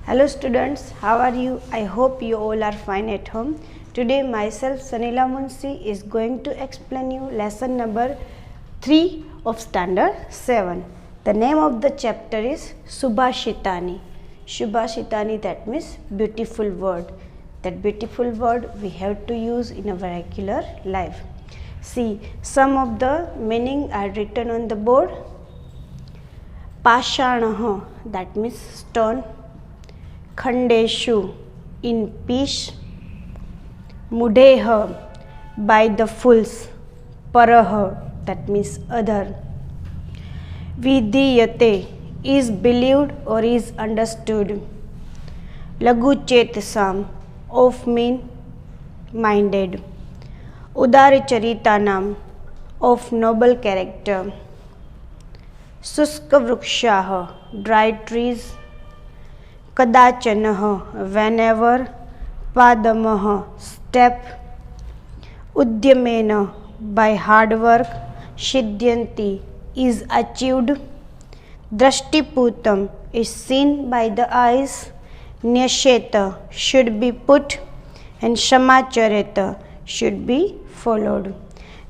Hello students, how are you? I hope you all are fine at home. Today myself Sanila Munshi is going to explain you lesson number 3 of standard 7. The name of the chapter is Subhashitani. Subhashitani, that means beautiful word. That beautiful word we have to use in our regular life. See, some of the meaning are written on the board. Pashanah, that means stone. Khandeshu, in peace. Mudeha, by the fools. Paraha, that means other. Vidiyate, is believed or is understood. Lagu chetasam, of mean minded. Udar charitanam, of noble character. Suska vrukshah, dry trees. Kadachanah, whenever. Padamah, step. Udyamena, by hard work. Shidyanti, is achieved. Drashtiputam, is seen by the eyes. Nyasheta, should be put. And Shamachareta, should be followed.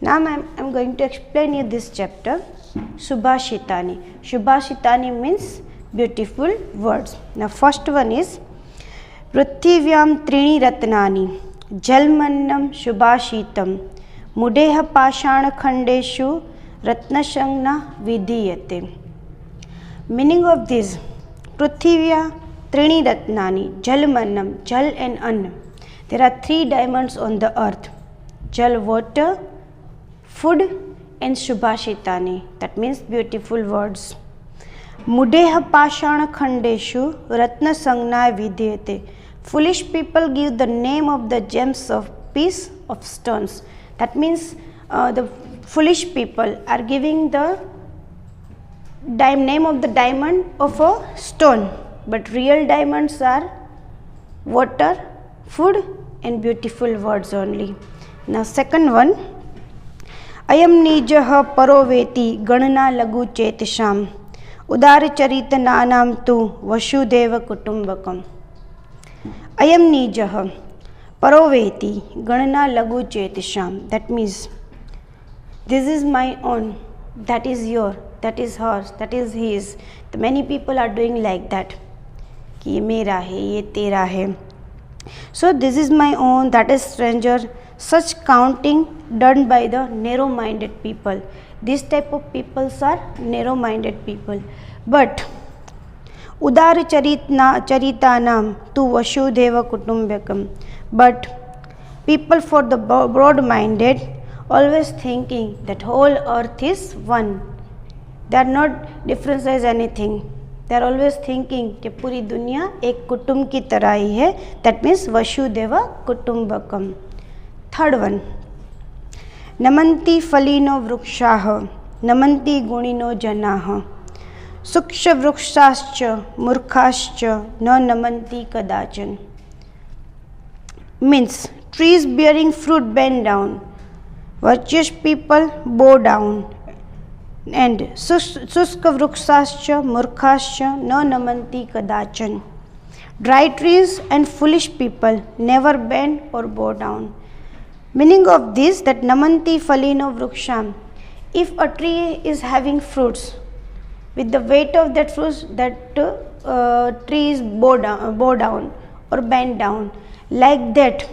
Now I am going to explain you this chapter. Subhashitani. Subhashitani means beautiful words. Now first one is Prithvivyam Trini Ratnani Jalmannam Subhashitam Mudeha Pashana Khandeshu Ratnasangna Vidiyate. Meaning of this: Prithvya Trini Ratnani Jalmannam, Jal and Anna. There are 3 diamonds on the earth: Jal, water, food, and Subhashitani, that means beautiful words. Mudeha Pashana Khandeshu Ratna Sangna Vidiyate. Foolish people give the name of the gems of piece of stones. That means the foolish people are giving the name of the diamond of a stone, but real diamonds are water, food, and beautiful words only. Now second one, Ayam Nijah Paroveti Ganana Lagu Chetisham Udar Charita Nanam Tu Vasudeva Kutumbakam. Ayam Nijah Paroveti Ganana Lagu Chetisham. That means this is my own, that is your, that is hers, that is his. The many people are doing like that. Ki ye mera hai, ye tera hai. So this is my own, that is stranger. Such counting done by the narrow-minded people. This type of peoples are narrow-minded people. But Udar Charitanam tu Vasudeva Kutumbakam. But people for the broad-minded always thinking that whole earth is one. They are not differentiate anything. They are always thinking कि पूरी दुनिया एक कुटुंब की तरह ही है. That means Vasudeva Kutumbakam. Third one, Namanti Falino Vrukshah Namanti Gunino Janah Suksha Vrukshascha Murkhascha No Namanti Kadachan. Means trees bearing fruit bend down, virtuous people bow down, and Suska Vrukshascha Murkhascha No Namanti Kadachan. Dry trees and foolish people never bend or bow down. Meaning of this, that Namanti Falino Vruksham, if a tree is having fruits, with the weight of that fruits, that tree is bow down or bend down. Like that,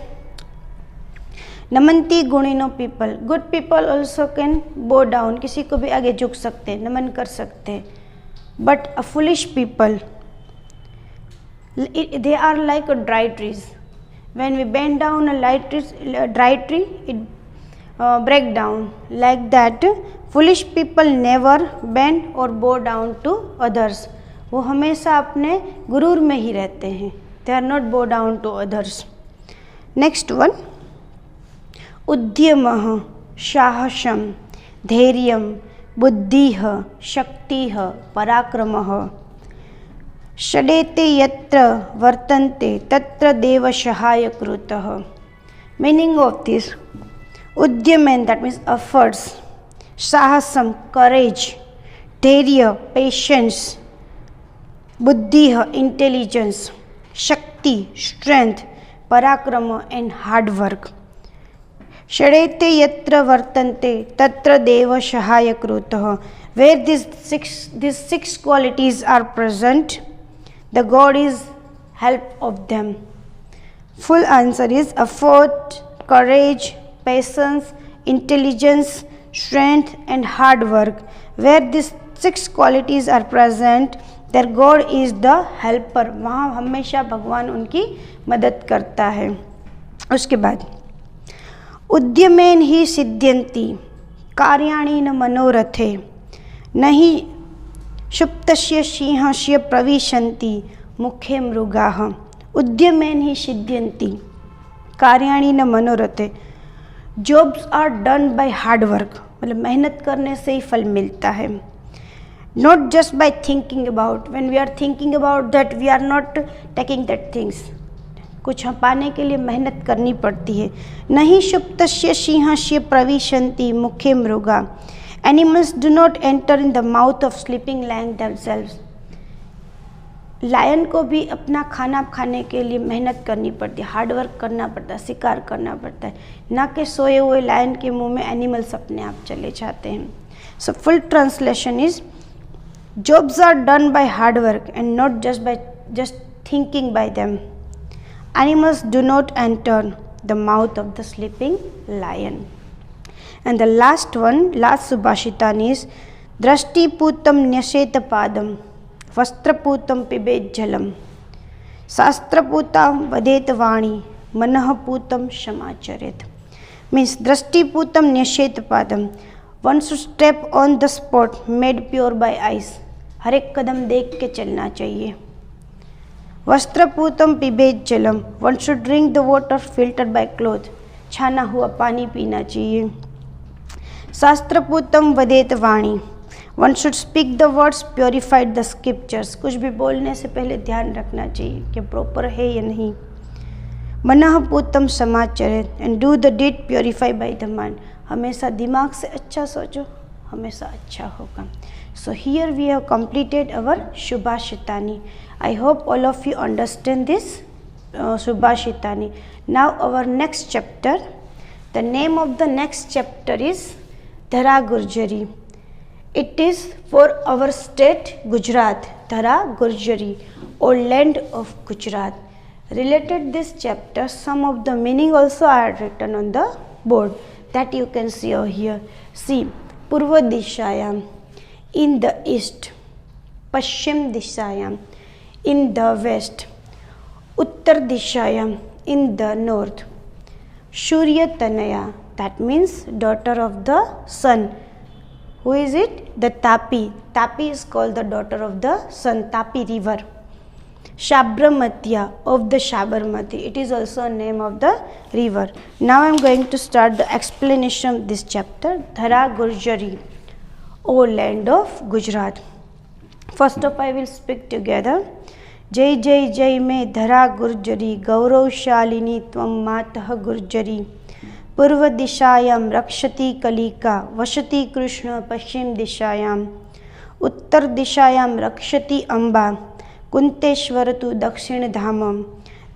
Namanti Gunino people, good people also can bow down. किसी को भी आगे झुक सकते हैं, नमन कर सकते हैं. But a foolish people, they are like a dry trees. When we bend down a dry tree, it break down. Like that, foolish people never bend or bow down to others. वो हमेशा अपने गुरूर में ही रहते हैं. They are not bow down to others. Next one, Udyamah Sahasam Dhairyam Buddhih Shaktih Parakramah Shadete Yatra Vartante Tatra Deva Shahaya Krutah. Meaning of this: Udyaman, that means efforts. Sahasam, courage. Dhairya, patience. Buddhi, intelligence. Shakti, strength, Parakrama and hard work. Shadete yatra vartante tatra deva sahaya krutah. Where these six qualities are present, the God is help of them. Full answer is effort, courage, patience, intelligence, strength and hard work. Where these six qualities are present, their God is the helper. वहाँ हमेशा भगवान उनकी मदद करता है. उसके बाद उद्यमेन ही सिद्ध्यन्ति कार्याणि न मनोरथे नहि शुप्तस्य सिंहस्य प्रविशन्ति मुखे मृगाः. उद्यमेन ही सिद्ध्यन्ति कार्याणि न मनोरथे. Jobs are done by hard work, मतलब मेहनत करने से ही फल मिलता है. Not just by thinking about. When we are thinking about that, we are not taking that things. कुछ पाने के लिए मेहनत करनी पड़ती है. नहीं शुप्तस्य सिंहस्य प्रविशन्ति मुखे मृगा. Animals do not enter in the mouth of sleeping lion themselves. Lion को भी अपना खाना खाने के लिए मेहनत करनी पड़ती है, हार्ड वर्क करना पड़ता है, शिकार करना पड़ता है. ना कि सोए हुए लायन के मुंह में एनिमल्स अपने आप चले जाते हैं. So full translation is jobs are done by hard work and not just by thinking by them. Animals do not enter the mouth of the sleeping lion. And the last one, last subhashitan is drashti putam nyashet padam vastraputam pibet jalam shastraputam vadet vani manah putam shamacharet. Means drashti putam nyashet padam, one should step on the spot made pure by eyes. हर एक कदम देख के चलना चाहिए. वस्त्रपूतम पिबेत जलम, one should drink the water filtered by cloth, छाना हुआ पानी पीना चाहिए. शास्त्रपूतम वदेत वाणी, one should speak the words purified the scriptures, कुछ भी बोलने से पहले ध्यान रखना चाहिए कि प्रॉपर है या नहीं. मनः पूतम समाचरित, and do the deed purify by the mind, हमेशा दिमाग से अच्छा सोचो, हमेशा अच्छा होगा. So here we have completed our Subhashitani. I hope all of you understand this Subhashitani. Now our next chapter, the name of the next chapter is Dhara Gurjari. It is for our state Gujarat, Dhara Gurjari or land of Gujarat. Related this chapter, some of the meaning also are written on the board that you can see over here. See, Purva Dishayam, in the east, Paschim Dishayam, in the west, Uttar Dishayam, in the north, Surya Tanaya, that means daughter of the sun. Who is it? The Tapi. Tapi is called the daughter of the sun, Tapi river. Sabramatya, of the Sabarmati, it is also a name of the river. Now I am going to start the explanation of this chapter, Dhara Gurjari, O land of Gujarat. First of all, I will speak together. Jai Jai Jai me Dhara Gurjari, Gauravshalini Tvam Matah Gurjari, Purva Dishayam Rakshati Kalika, Vashati Krishna Paschim Dishayam, Uttar Dishayam Rakshati Amba, Kunteshwaratu Dakshin Dhamam,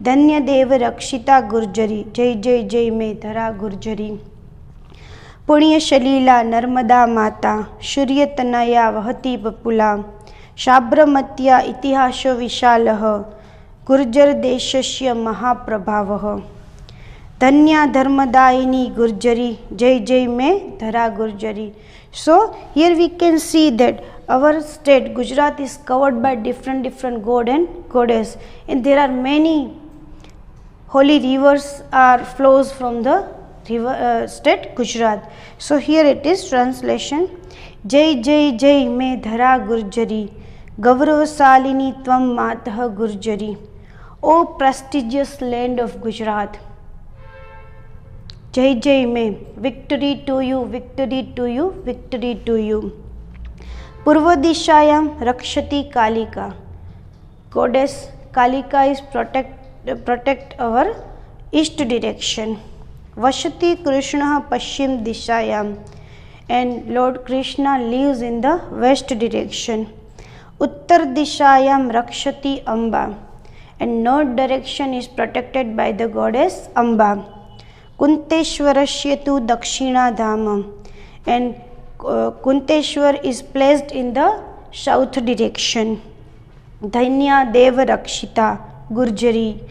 Dhanya Deva Rakshita Gurjari, Jai Jai Jai me Dhara Gurjari. पुण्य शलीला नर्मदा माता, सूर्य तनया वहति बपुला, साबरमत्या इतिहासो विशालः, गुर्जर देशस्य महाप्रभावः. धन्या धर्मदायिनी गुर्जरी, जय जय में धरा Gurjari. So here we can see that our state Gujarat is covered by different god and goddess, and there are many holy rivers are flows from the river state Gujarat. So here it is translation. Jai Jai Jai me Dhara Gurjari, Gauravshalini Tvam Matah Gurjari. O prestigious land of Gujarat. Jai Jai me, victory to you, victory to you, victory to you. Purva Dishayam Rakshati Kalika. Goddess Kalika is protect our east direction. Vashati Krishna Paschim Dishayam, and Lord Krishna lives in the west direction. Uttar Dishayam Rakshati Amba, and north direction is protected by the goddess Amba. Kunteshwarasya tu Dakshina Dhama, and Kunteshwar is placed in the south direction. Dhanya Deva Rakshita Gurjari,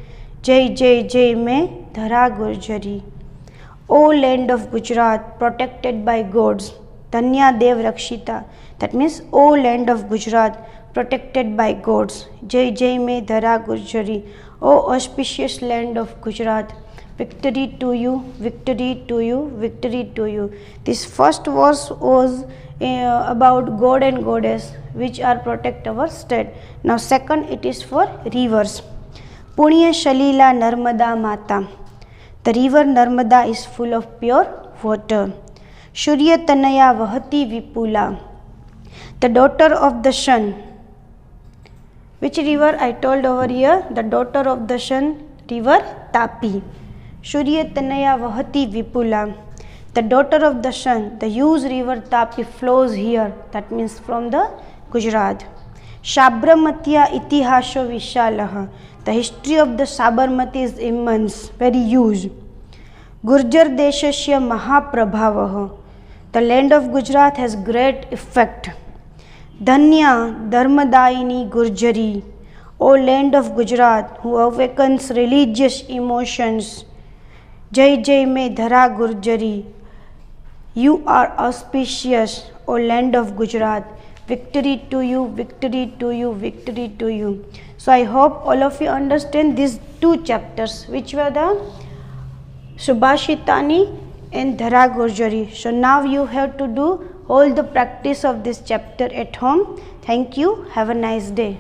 Jai Jai Jai Me Dhara Gurjari. O land of Gujarat, protected by gods. Dhanya Dev Rakshita, that means O land of Gujarat, protected by gods. Jai Jai Me Dhara Gurjari, O auspicious land of Gujarat, victory to you, victory to you, victory to you. This first verse was about god and goddess which are protect our state. Now second, it is for rivers. Punya Shalila Narmada Mata. The river Narmada is full of pure water. Shurya Tanaya Vahati Vipula, the daughter of the sun. Which river I told over here? The daughter of the sun, river Tapi. Shurya Tanaya Vahati Vipula, the daughter of the sun. The huge river Tapi flows here, that means from the Gujarat. Sabramatya Itihasho Vishalaha, the history of the Sabarmati is immense, very huge. Gurjar Deshasya Mahaprabhavaha, the land of Gujarat has great effect. Dhanya Dharmadaini Gurjari, O land of Gujarat, who awakens religious emotions. Jai Jai Me Dhara Gurjari, you are auspicious, O land of Gujarat. Victory to you, victory to you, victory to you. So I hope all of you understand these two chapters, which were the Subhashitani and Dhara Gurjari. So now you have to do all the practice of this chapter at home. Thank you. Have a nice day.